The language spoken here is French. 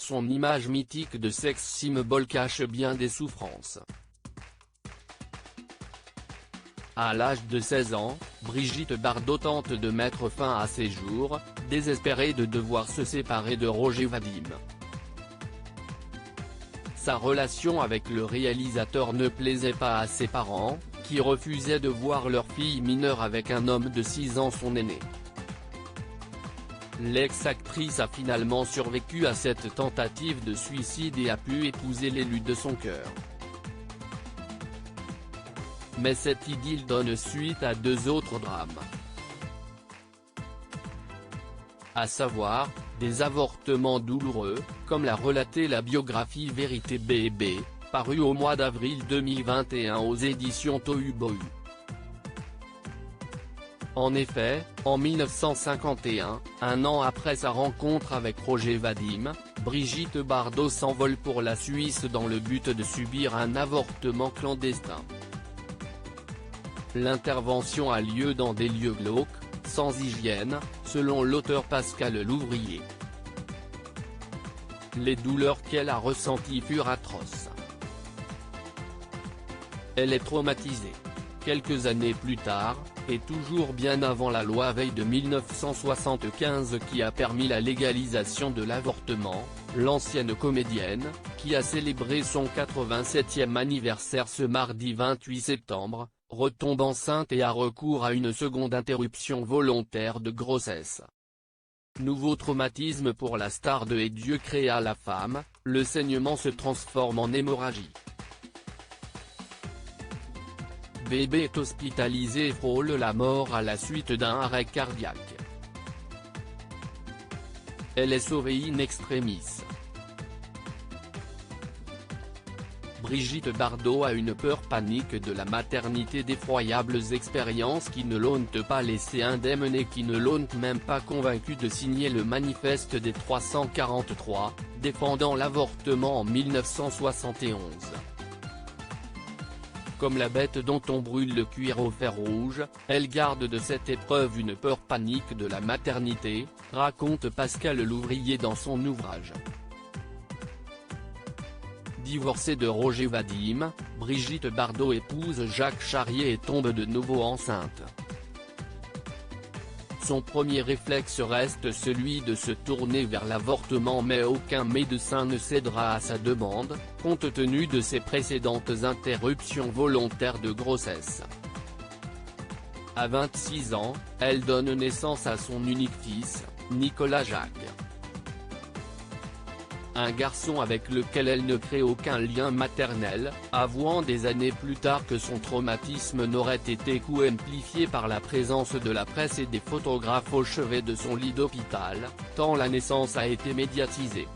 son image mythique de sex symbol cache bien des souffrances. À l'âge de 16 ans, Brigitte Bardot tente de mettre fin à ses jours, désespérée de devoir se séparer de Roger Vadim. Sa relation avec le réalisateur ne plaisait pas à ses parents, qui refusaient de voir leur fille mineure avec un homme de 6 ans son aîné. L'ex-actrice a finalement survécu à cette tentative de suicide et a pu épouser l'élu de son cœur. Mais cette idylle donne suite à 2 autres drames. À savoir, des avortements douloureux, comme l'a relaté la biographie Vérité Bébé, parue au mois d'avril 2021 aux éditions Tohu Bohu. En effet, en 1951, un an après sa rencontre avec Roger Vadim, Brigitte Bardot s'envole pour la Suisse dans le but de subir un avortement clandestin. L'intervention a lieu dans des lieux glauques, sans hygiène, selon l'auteur Pascal Louvrier. Les douleurs qu'elle a ressenties furent atroces. Elle est traumatisée. Quelques années plus tard, et toujours bien avant la loi Veil de 1975 qui a permis la légalisation de l'avortement, l'ancienne comédienne, qui a célébré son 87e anniversaire ce mardi 28 septembre, retombe enceinte et a recours à une seconde interruption volontaire de grossesse. Nouveau traumatisme pour la star de Et Dieu créa la femme, le saignement se transforme en hémorragie. Bébé est hospitalisé et frôle la mort à la suite d'un arrêt cardiaque. Elle est sauvée in extremis. Brigitte Bardot a une peur panique de la maternité, d'effroyables expériences qui ne l'ont pas laissé indemne et qui ne l'ont même pas convaincu de signer le manifeste des 343, défendant l'avortement en 1971. Comme la bête dont on brûle le cuir au fer rouge, elle garde de cette épreuve une peur panique de la maternité, raconte Pascal Louvrier dans son ouvrage. Divorcée de Roger Vadim, Brigitte Bardot épouse Jacques Charrier et tombe de nouveau enceinte. Son premier réflexe reste celui de se tourner vers l'avortement, mais aucun médecin ne cédera à sa demande, compte tenu de ses précédentes interruptions volontaires de grossesse. À 26 ans, elle donne naissance à son unique fils, Nicolas Jacques. Un garçon avec lequel elle ne crée aucun lien maternel, avouant des années plus tard que son traumatisme n'aurait été qu'amplifié par la présence de la presse et des photographes au chevet de son lit d'hôpital, tant la naissance a été médiatisée.